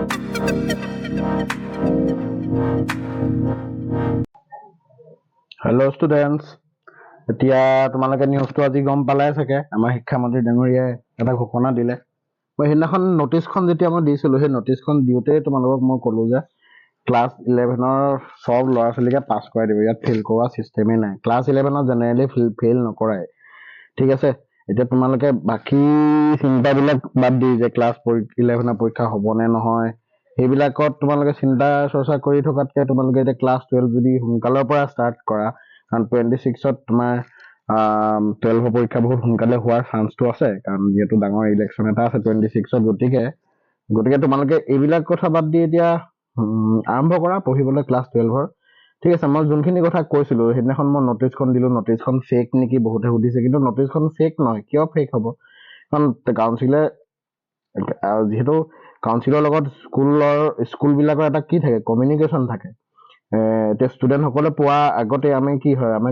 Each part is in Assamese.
Hello students, এতিয়া তোমালোকে নিউজটো আজি গম পালাই চাগে আমাৰ শিক্ষামন্ত্ৰী ডাঙৰীয়াই এটা ঘোষণা দিলে। মই সেইদিনাখন নটিচখন যেতিয়া মই দিছিলোঁ সেই নটিচখন দিওঁতে তোমালোকক মই ক'লো যে ক্লাছ 11ৰ সব ল'ৰা ছোৱালীকে পাছ কৰাই দিব, ইয়াত ফেইল কৰোৱা চিষ্টেমেই নাই। ক্লাছ 11ত জেনেৰেলি ফেইল নকৰাই, ঠিক আছে। এতিয়া তোমালোকে বাকী চিন্তাবিলাক বাদ দি যে ক্লাছ 11ৰ পৰীক্ষা হ'ব নে নহয় সেইবিলাকত তোমালোকে চিন্তা চৰ্চা কৰি থকাতকৈ তোমালোকে এতিয়া ক্লাছ 12 যদি সোনকালৰ পৰা ষ্টাৰ্ট কৰা, কাৰণ 26ত তোমাৰ 12ৰ পৰীক্ষা বহুত সোনকালে হোৱাৰ চান্সটো আছে, কাৰণ যিহেতু ডাঙৰ ইলেকশ্যন এটা আছে 26ত। গতিকে তোমালোকে এইবিলাক কথা বাদ দি এতিয়া আৰম্ভ কৰা পঢ়িবলৈ ক্লাছ 12ৰ, ঠিক আছে। মই যোনখিনি কথা কৈছিলোঁ সেইদিনাখন মই নটিচখন দিলোঁ, নটিচখন ফেক নেকি বহুতে সুধিছে, কিন্তু নটিচখন ফেক নহয়। কিয় ফেক হ'ব? কাৰণ কাউন্সিলে যিহেতু কাউন্সিলৰ লগত স্কুলবিলাকৰ এটা কি থাকে, কমিউনিকেশ্যন থাকে। এতিয়া ষ্টুডেণ্টসকলে পোৱা আগতে আমি কি হয়, আমি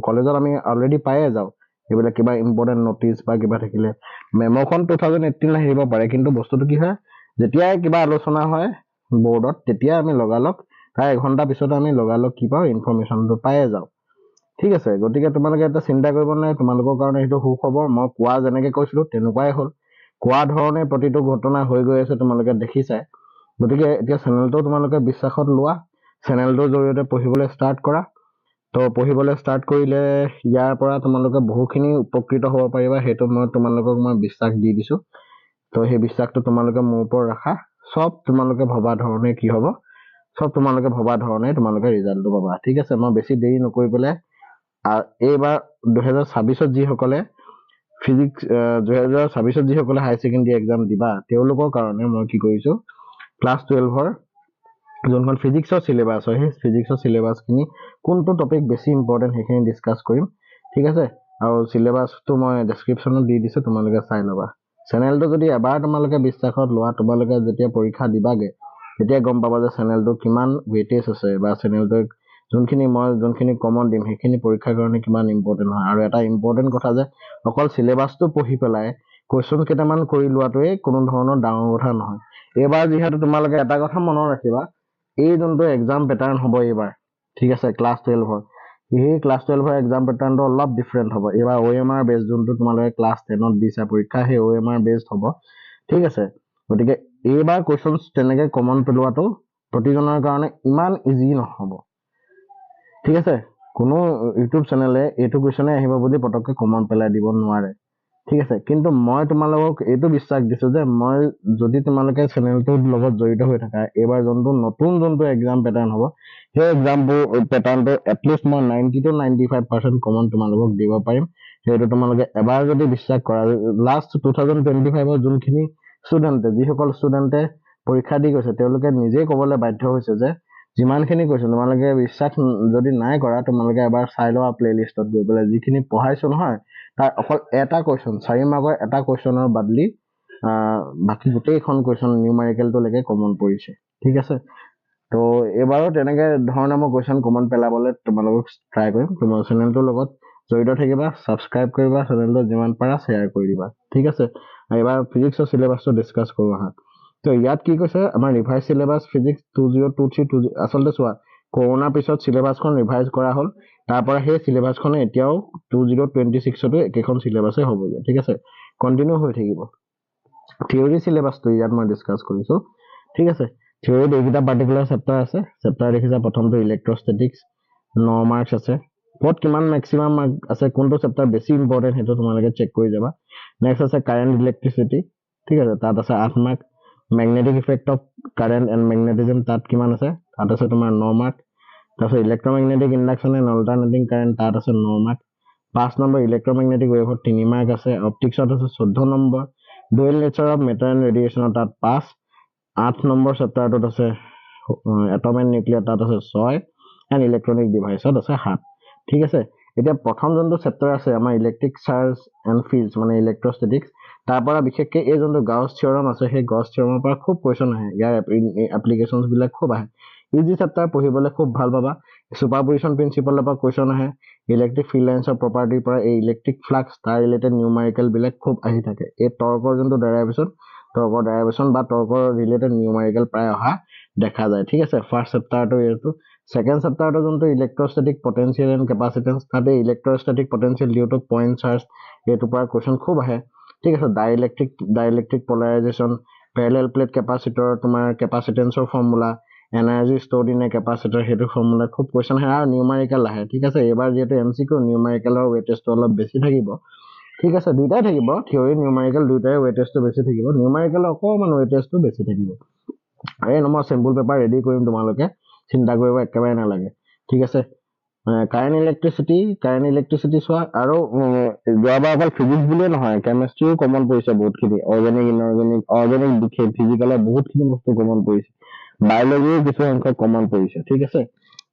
কলেজত আমি অলৰেডি পায়ে যাওঁ এইবিলাক কিবা ইম্পৰ্টেণ্ট নটিচ বা কিবা থাকিলে। মেম'খন 2018 আহিব পাৰে, কিন্তু বস্তুটো কি হয়, যেতিয়াই কিবা আলোচনা হয় বৰ্ডত তেতিয়া আমি লগালগ তাৰ এঘণ্টা পিছত আমি লগালগ কি পাওঁ, ইনফৰমেশ্যনটো পায়ে যাওঁ, ঠিক আছে। গতিকে তোমালোকে এটা চিন্তা কৰিব নালাগে, তোমালোকৰ কাৰণে সেইটো সুখবৰ। মই কোৱা যেনেকৈ কৈছিলোঁ তেনেকুৱাই হ'ল, কোৱা ধৰণে প্ৰতিটো ঘটনা হৈ গৈ আছে, তোমালোকে দেখিছাই। গতিকে এতিয়া চেনেলটো তোমালোকে বিশ্বাসত লোৱা, চেনেলটোৰ জৰিয়তে পঢ়িবলৈ ষ্টাৰ্ট কৰা। তো পঢ়িবলৈ ষ্টাৰ্ট কৰিলে ইয়াৰ পৰা তোমালোকে বহুখিনি উপকৃত হ'ব পাৰিবা, সেইটো তোমালোকক মই বিশ্বাস দি দিছোঁ। তো সেই বিশ্বাসটো তোমালোকে মোৰ ওপৰত ৰাখা। চব তোমালোকে ভবা ধৰণে কি হ'ব, চব তোমালোকে ভবা ধৰণে তোমালোকে ৰিজাল্টটো পাবা, ঠিক আছে। মই বেছি দেৰি নকৰি পেলাই এইবাৰ 2026ত যিসকলে হায়াৰ ছেকেণ্ডেৰী এক্সাম দিবা তেওঁলোকৰ কাৰণে মই কি কৰিছোঁ, ক্লাছ 12ৰ যোনখন ফিজিক্সৰ চিলেবাছ হয় সেই ফিজিক্সৰ চিলেবাছখিনি কোনটো টপিক বেছি ইম্পৰ্টেণ্ট সেইখিনি ডিছকাছ কৰিম, ঠিক আছে। আৰু চিলেবাছটো মই ডেছক্ৰিপশ্যনত দি দিছোঁ, তোমালোকে চাই ল'বা। চেনেলটো যদি এবাৰ তোমালোকে বিশ্বাসত লোৱা, তোমালোকে যেতিয়া পৰীক্ষা দিবাগে তেতিয়া গম পাবা যে চেনেলটো কিমান ৱেইটেজ আছে, বা চেনেলটোক যোনখিনি কমন দিম সেইখিনি পৰীক্ষাৰ কাৰণে কিমান ইম্পৰ্টেণ্ট হয়। আৰু এটা ইম্পৰ্টেণ্ট কথা যে অকল চিলেবাছটো পঢ়ি পেলাই কুৱেশ্যন কেইটামান কৰি লোৱাটোৱে কোনো ধৰণৰ ডাঙৰ কথা নহয়। এইবাৰ যিহেতু তোমালোকে এটা কথা মনত ৰাখিবা, এই যোনটো এক্সাম পেটাৰ্ণ হ'ব এইবাৰ, ঠিক আছে, ক্লাছ 12ৰ সেই ক্লাছ 12ৰ এক্সাম পেটাৰ্ণটো অলপ ডিফাৰেণ্ট হ'ব। এইবাৰ OMR বেছ যোনটো তোমালোকে ক্লাছ 10ত দিছা পৰীক্ষা, সেই OMR বেছড হ'ব, ঠিক আছে। গতিকে এইবাৰ কুৱেশ্যন তেনেকৈ কমন পেলোৱাটো প্ৰতিজনৰ কাৰণে ইমান ইজি নহ'ব, ঠিক আছে। কোনো ইউটিউব চেনেলে এইটো কুৱেশ্যনে আহিব বুলি পটককৈ কমন পেলাই দিব নোৱাৰে, ঠিক আছে। কিন্তু মই তোমালোকক এইটো বিশ্বাস দিছোঁ যে মই যদি তোমালোকে চেনেলটোৰ লগত জড়িত হৈ থাকা, এইবাৰ নতুন যোনটো এক্সাম পেটাৰ্ণ হ'ব সেই পেটাৰ্ণটো এটলিষ্ট মই 90 to 95% কমন তোমালোকক দিব পাৰিম। সেইটো তোমালোকে এবাৰ যদি বিশ্বাস কৰা, লাষ্ট 2025ৰ যোনখিনি যিসকল ষ্টুডেণ্টে পৰীক্ষা দি গৈছে তেওঁলোকে নিজেই ক'বলৈ বাধ্য হৈছে যে যিমানখিনি কৈছোঁ তোমালোকে বিশ্বাস যদি নাই কৰা, তোমালোকে এবাৰ চাই লোৱা প্লেলিষ্টত গৈ পেলাই। যিখিনি পঢ়াইছোঁ নহয় তাৰ অকল এটা কুৱেশ্যন, 4 মাৰ্কৰ এটা কুৱেশ্যনৰ বাদলি বাকী গোটেইখন কুৱেশ্যন নিউমাৰিকেলটোলৈকে কমন পৰিছে, ঠিক আছে। তো এইবাৰো তেনেকৈ ধৰণে মই কুৱেশ্যন কমন পেলাবলৈ তোমালোকক ট্ৰাই কৰিম। তোমাৰ চেনেলটোৰ লগত জড়িত থাকিবা, ছাবস্ক্ৰাইব কৰিবা, চেনেলটো যিমান পাৰা শ্বেয়াৰ কৰি দিবা, ঠিক আছে। এইবাৰ ফিজিক্সৰ চিলেবাছটো ডিছকাছ কৰোঁ আহা। তো ইয়াত কি কৈছে, আমাৰ ৰিভাইজ চিলেবাছ ফিজিক্স 2023 আচলতে চোৱা, কৰোণাৰ পিছত চিলেবাছখন ৰিভাইজ কৰা হ'ল, তাৰ পৰা সেই চিলেবাছখনে এতিয়াও 2026তো একেখন চিলেবাছেই হ'বগৈ, ঠিক আছে, কণ্টিনিউ হৈ থাকিব। থিয়ৰী চিলেবাছটো ইয়াত মই ডিছকাছ কৰিছোঁ, ঠিক আছে। থিয়ৰীত এইকেইটা পাৰ্টিকুলাৰ চেপ্টাৰ আছে। চেপ্টাৰ দেখিছা, প্ৰথমটো ইলেক্ট্ৰষ্টেটিক্স, 9 মাৰ্কছ আছে। ক'ত কিমান মেক্সিমাম মাৰ্ক আছে, কোনটো চেপ্টাৰ বেছি ইম্পৰ্টেণ্ট সেইটো তোমালোকে চেক কৰি যাবা। নেক্সট আছে কাৰেণ্ট ইলেক্ট্ৰিচিটি, ঠিক আছে, তাত আছে 8 mark. Magnetic effect of current and magnetism, তাত কিমান আছে, তাত আছে তোমাৰ 9 মাৰ্ক। তাৰপিছত electromagnetic induction and alternating current, তাত আছে 9 মাৰ্ক। 5 নম্বৰ ইলেক্ট্ৰমেগনেটিক ৱেভত 3 মাৰ্ক আছে। অপটিক্সত আছে 14 number. Dual nature of matter and ৰেডিয়েশ্যনৰ তাত 5। 8 নম্বৰ চেপ্টাৰটোত আছে এটম এণ্ড নিউক্লিয়াৰ, তাত আছে 6, এণ্ড ইলেক্ট্ৰনিক ডিভাইচত আছে 7, ঠিক আছে। এতিয়া প্ৰথম যোনটো চেপ্টাৰ আছে আমাৰ ইলেক্ট্ৰিক চাৰ্জ এণ্ড ফিল্ডছ মানে ইলেক্ট্ৰষ্টেটিক্স, তাৰ পৰা বিশেষকৈ এই যোনটো গাউছ থিয়ৰম আছে সেই গাউছ থিয়ৰমৰ পৰা খুব কুৱেশ্যন আহে, ইয়াৰ এপ্লিকেশ্যনছবিলাক খুব আহে। ইজি চেপ্টাৰ পঢ়িবলৈ খুব ভাল পাবা। ছুপাৰপজিশ্যন প্ৰিন্সিপালৰ পৰা কুৱেশ্যন আহে। ইলেক্ট্ৰিক ফিল্ড লাইন্সৰ প্ৰপাৰ্টিৰ পৰা এই ইলেক্ট্ৰিক ফ্লাক্স তাৰ ৰিলেটেড নিউমাৰিকেলবিলাক খুব আহি থাকে। এই টৰ্কৰ যোনটো ডেৰাইভেশ্যন তৰ্কৰ ডেৰিভেশ্যন বা তৰ্কৰ ৰিলেটেড নিউমাৰিকেল প্ৰায় অহা দেখা যায় ঠিক আছে ফাৰ্ষ্ট চেপ্টাৰটো এইটো সেকেন্ড চেপ্টাৰটো যোনটো ইলেক্ট্ৰষ্টেটিক পটেনচিয়েল এণ্ড কেপাচিটেন্স তাতে electrostatic potential due to point charge এইটোৰ পৰা কুৱেশ্যন খুব আহে ঠিক আছে dielectric polarization parallel plate capacitor তোমাৰ কেপাচিটেন্সৰ formula energy stored in a capacitor সেইটো ফৰ্মুলা খুব কুৱেশ্যন আহে আৰু নিউমাৰিকেল আহে ঠিক আছে এইবাৰ যিহেতু এমচিকিউ নিউমাৰিকেলৰ ৱেটেজটো অলপ বেছি থাকিব ঠিক আছে দুইটাই থাকিব থিয়ৰি নিউমাৰিকেল দুইটাই ৱেটেজটো বেছি থাকিব নিউমাৰিকেলৰ অকণমান ৱেটেজটো বেছি থাকিব এই মই চেম্পল পেপাৰ ৰেডি কৰিম তোমালোকে চিন্তা কৰিব একেবাৰে নালাগে ঠিক আছে কাৰেণ্ট ইলেক্ট্ৰিচিটি চোৱা আৰু যোৱাবাৰ অকল ফিজিক্স বুলিয়ে নহয় কেমেষ্ট্ৰিও কমন পৰিছে বহুতখিনি অৰ্গেনিক ফিজিকেলৰ বহুতখিনি বস্তু কমন পৰিছে বায়'লজিও কিছু সংখ্যক কমন পৰিছে ঠিক আছে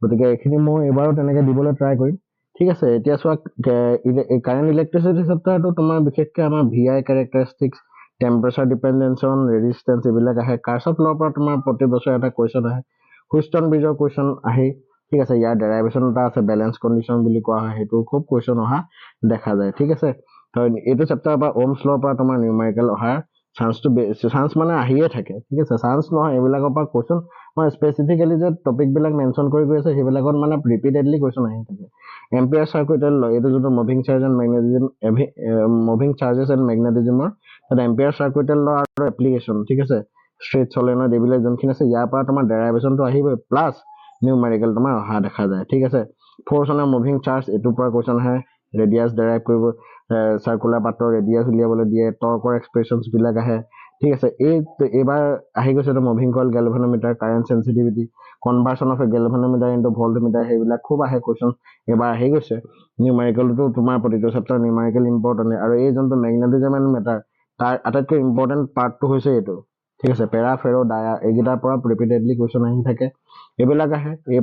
গতিকে এইখিনি মই এইবাৰো তেনেকে দিবলৈ ট্ৰাই কৰিম ঠিক আছে এতিয়া চোৱা কাৰেণ্ট ইলেক্ট্ৰিচিটি চেপ্টাৰটো তোমাৰ বিশেষকৈ আমাৰ VI কেৰেক্টাৰিষ্টিক্স টেম্পাৰেচাৰ ডিপেণ্ডেঞ্চন ৰেজিষ্টেঞ্চ এইবিলাক আহে কাৰ্চফ লৰ পৰা তোমাৰ প্ৰতি বছৰে এটা কুৱেশ্যন আহে হুইষ্টন ব্ৰিজৰ কুৱেশ্যন আহে ঠিক আছে ইয়াৰ ডেৰাইভেশ্যন এটা আছে বেলেঞ্চ কণ্ডিশ্যন বুলি কোৱা হয় সেইটো খুব কুৱেশ্যন অহা দেখা যায় ঠিক আছে এইটো চেপ্টাৰৰ পৰা ওমছ লৰ পৰা তোমাৰ নিউমাৰিকেল অহাৰ চান্স মানে আহিয়ে থাকে ঠিক আছে চান্স নহয় এইবিলাকৰ পৰা কুৱেশ্যন মই স্পেচিফিকেলি যে টপিকবিলাক মেনশ্যন কৰি গৈ আছে সেইবিলাকত মানে ৰিপিটেডলি কুৱেশ্যন আহি থাকে এম্পিয়াৰ চাৰ্কুইটেল ল এইটো যোনটো মুভিং চাৰ্জেছ এণ্ড মেগনেটিজিমৰ তাত এম্পিয়াৰ চাৰ্কুইটেল ল আৰু এপ্লিকেশ্যন ঠিক আছে ষ্ট্ৰেট চলেনয়েড এইবিলাক যোনখিনি আছে ইয়াৰ পৰা তোমাৰ ডেৰাইভেশ্যনটো আহিবই প্লাছ নিউমাৰিকেল তোমাৰ অহা দেখা যায় ঠিক আছে ফ'ৰ্চ অন মুভিং চাৰ্জ এইটোৰ পৰা কুৱেশ্যন আহে ৰেডিয়াছ ডেৰাইভ কৰিব চাৰ্কুলাৰ পাতৰ ৰেডিয়াছ উলিয়াবলৈ দিয়ে টৰ্কৰ এক্সপ্ৰেশ্যনছ বিলাক আহে ঠিক আছে এইবাৰ আহি গৈছে moving coil galvanometer current sensitivity conversion of a galvanometer into voltmeter সেইবিলাক খুব আহে কুৱেশ্যন এইবাৰ আহি গৈছে নিউমাৰিকেলটো তোমাৰ প্ৰতিটো চেপ্টাৰ নিউমাৰিকেল ইম্পৰ্টেণ্ট আৰু এই যোনটো মেগনেটিজম এণ্ড মেটাৰ তাৰ আটাইতকৈ ইম্পৰ্টেণ্ট পাৰ্টটো হৈছে এইটো ঠিক আছে পেৰা ফেৰ' ডায়া এইকেইটাৰ পৰা ৰিপিটেডলি কুৱেশ্যন আহি থাকে এইবিলাক আহে এই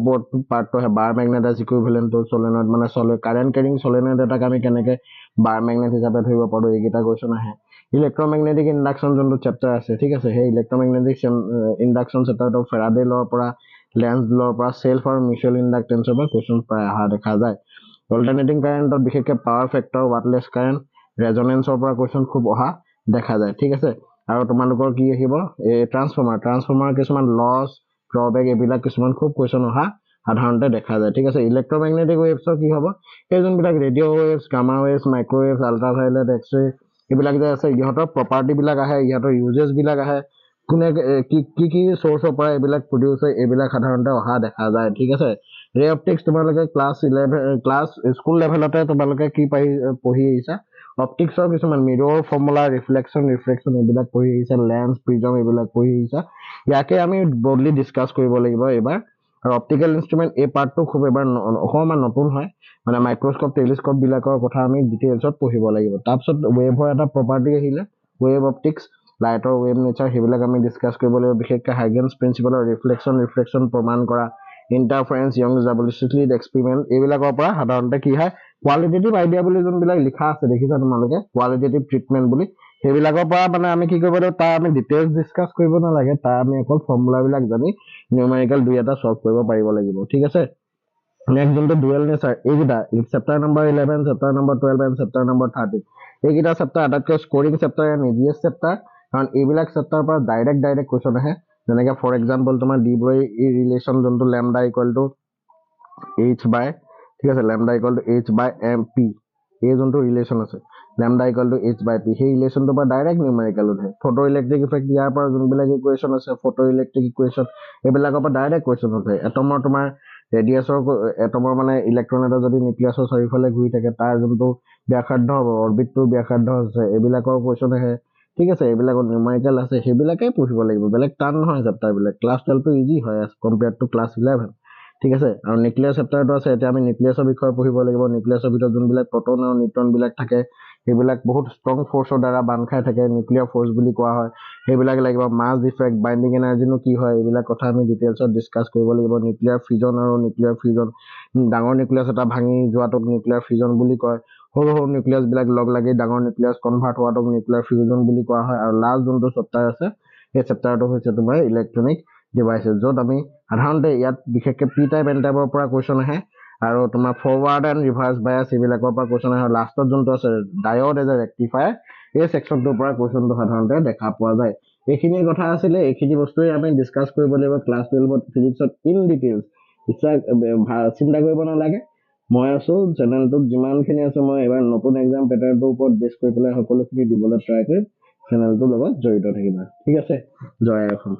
পাৰ্টটো আহে বাৰ মেগনেটাইজ ইকুইভেলেণ্টটো চলেনয়েড মানে কাৰেণ্ট কেৰিং চলেনয়েড এটাক আমি কেনেকে বাৰ মেগনেট হিচাপে ধৰিব পাৰোঁ এইকেইটা কুৱেশ্যন আহে ইলেক্ট্ৰমেগনেটিক ইণ্ডাকশ্যন যোনটো চেপ্টাৰ আছে ঠিক আছে সেই ইলেক্ট্ৰমেগনেটিক ইণ্ডাকশ্যন চেপ্টাৰটো ফেৰাডে লৰ পৰা লেন্স লৰ পৰা চেল্ফ আৰু মিউচুৱেল ইণ্ডাকটেন্সৰ পৰা কুৱেশ্যন প্ৰায় অহা দেখা যায় অল্টাৰনেটিং কাৰেণ্টত বিশেষকৈ পাৱাৰ ফেক্টৰ ৱাটলেছ কাৰেণ্ট ৰেজনেঞ্চৰ পৰা কুৱেশ্যন খুব অহা দেখা যায় ঠিক আছে আৰু তোমালোকৰ কি আহিব এই ট্ৰান্সফৰ্মাৰ কিছুমান লছ ড্ৰবেক এইবিলাক কিছুমান খুব কুৱেশ্যন অহা সাধাৰণতে দেখা যায় ঠিক আছে ইলেক্ট্ৰমেগনেটিক ৱেভছৰ কি হ'ব এই যোনবিলাক radio' waves gamma waves microwaves ultraviolet X ray এইবিলাক যে আছে ইহঁতৰ প্ৰপাৰ্টিবিলাক আহে ইহঁতৰ ইউজেছবিলাক আহে কোনে কি চ'ৰ্চৰ পৰা এইবিলাক প্ৰডিউচ হয় এইবিলাক সাধাৰণতে অহা দেখা যায় ঠিক আছে ৰে অপটিক্স তোমালোকে ক্লাছ স্কুল লেভেলতে তোমালোকে কি পঢ়ি আহিছা অপটিক্সৰ কিছুমান মিৰৰ ফৰ্মুলা ৰিফ্লেকশ্যন এইবিলাক পঢ়ি আহিছা লেন্স প্ৰিজম এইবিলাক পঢ়ি আহিছা ইয়াকে আমি ব্ৰডলি ডিছকাছ কৰিব লাগিব এইবাৰ আৰু অপটিকেল ইনষ্ট্ৰুমেণ্ট এই পাৰ্টটো খুব এবাৰ অকণমান নতুন হয় মানে মাইক্ৰস্কোপ টেলিস্কোপ বিলাকৰ কথা আমি ডিটেইলছত পঢ়িব লাগিব তাৰপিছত ৱেভৰ এটা প্ৰপাৰ্টি আহিলে ৱেভ অপটিক্স লাইটৰ ৱেভ নেচাৰ সেইবিলাক আমি ডিছকাছ কৰিব লাগিব বিশেষকৈ হাইগেনছ প্ৰিন্সিপালৰ ৰিফ্লেকশ্যন প্ৰমাণ কৰা ইণ্টাৰফাৰেঞ্চ য়ং জাবলিস্টিক এক্সপেৰিমেণ্ট এইবিলাকৰ পৰা সাধাৰণতে কি হয় কোৱালিটেটিভ আইডিয়া বুলি যোনবিলাক লিখা আছে দেখিছা তোমালোকে কোৱালিটেটিভ ট্ৰিটমেণ্ট বুলি সেইবিলাকৰ পৰা মানে আমি কি কৰিব লাগিব তাৰ আমি ডিটেইলছ ডিছকাছ কৰিব নালাগে তাৰ আমি অকল ফৰ্মুলাবিলাক জানি নিউমাৰিকেল দুই এটা চল্ভ কৰিব পাৰিব লাগিব ঠিক আছে নেক্সট যোনটো ডুৱেল নেচাৰ এইকেইটা chapter number 11 chapter number 12 and chapter number 13 এইকেইটা চেপ্টাৰ আটাইতকৈ স্ক'ৰিং চেপ্টাৰ এণ্ড ইজিয়েষ্ট চেপ্টাৰ কাৰণ এইবিলাক চেপ্টাৰৰ পৰা ডাইৰেক্ট কুৱেশ্যন আহে যেনেকৈ ফৰ এক্সাম্পল তোমাৰ ডিব্ৰই ৰিলেশ্যন যোনটো lambda equal to h by ঠিক আছে lambda equal to h by m p এই যোনটো ৰিলেশ্যন আছে lambda equal to h by p সেই ৰিলেশ্যনটোৰ পৰা ডাইৰেক্ট নিউমাৰিকেল উঠে ফটো ইলেক্ট্ৰিক ইফেক্ট ইয়াৰ পৰা যোনবিলাক ইকুৱেশ্যন আছে ফটো ইলেক্ট্ৰিক ইকুৱেশ্যন এইবিলাকৰ পৰা ডাইৰেক্ট কুৱেশ্যন উঠে এটমৰ তোমাৰ এটমৰ মানে ইলেক্ট্ৰন এটা যদি নিউক্লিয়াছৰ চাৰিওফালে ঘূৰি থাকে তাৰ যোনটো ব্যাসাৰ্ধ হ'ব অৰবিটটোৰ ব্যাসাৰ্ধ আছে এইবিলাকৰ কুৱেশ্যন আহে ঠিক আছে এইবিলাকত নিউমাৰিকেল আছে সেইবিলাকেই পঢ়িব লাগিব বেলেগ টান নহয় চেপ্টাৰবিলাক ক্লাছ 12টো ইজি হয় এজ কম্পেয়াৰ্ড টু ক্লাছ 11 ঠিক আছে আৰু নিউক্লিয়াছ চেপ্টাৰটো আছে এতিয়া আমি নিউক্লিয়াছৰ বিষয়ে পঢ়িব লাগিব নিউক্লিয়াছৰ ভিতৰত যোনবিলাক প্ৰটন আৰু নিউট্ৰনবিলাক থাকে সেইবিলাক বহুত ষ্ট্ৰং ফ'ৰ্চৰ দ্বাৰা বান্ধ খাই থাকে নিউক্লিয়াৰ ফ'ৰ্চ বুলি কোৱা হয় সেইবিলাক লাগিব মাছ ডিফেক্ট বাইণ্ডিং এনাৰ্জিনো কি হয় এইবিলাক কথা আমি ডিটেইলছত ডিছকাছ কৰিব লাগিব নিউক্লিয়াৰ ফিজন আৰু নিউক্লিয়াৰ ফিউজন ডাঙৰ নিউক্লিয়াছ এটা ভাঙি যোৱাটোক নিউক্লিয়াৰ ফিজন বুলি কয় সৰু সৰু নিউক্লিয়াছবিলাক লগ লাগি ডাঙৰ নিউক্লিয়াছ কনভাৰ্ট হোৱাটোক নিউক্লিয়াৰ ফিউজন বুলি কোৱা হয় আৰু লাষ্ট যোনটো চেপ্টাৰ আছে সেই চেপ্টাৰটো হৈছে তোমাৰ ইলেক্ট্ৰনিক ডিভাইচেছ য'ত আমি সাধাৰণতে ইয়াত বিশেষকৈ পি টাইপ এন টাইপৰ পৰা কুৱেশ্যন আহে আৰু তোমাৰ ফৰৱাৰ্ড এণ্ড ৰিভাৰ্ছ বায়াছ এইবিলাকৰ পৰা কুৱেশ্যন আহে লাষ্টত যোনটো আছে ডায়ড এজ এ ৰেক্টিফায়াৰ এই ছেকশ্যনটোৰ পৰা কুৱেশ্যনটো সাধাৰণতে দেখা পোৱা যায় এইখিনি কথা আছিলে, এইখিনি বস্তুৱে আমি ডিছকাছ কৰিব লাগিব ক্লাছ 12ত ফিজিক্সত ইন ডিটেইলছ। চিন্তা কৰিব নালাগে, মই আছো চেনেলটোত, যিমানখিনি আছে মই এবাৰ নতুন এক্সাম পেটাৰ্ণটোৰ ওপৰত বেছ কৰি পেলাই সকলোখিনি দিবলৈ ট্ৰাই কৰিম। চেনেলটোৰ লগত জড়িত থাকিবা, ঠিক আছে। জয় অসম।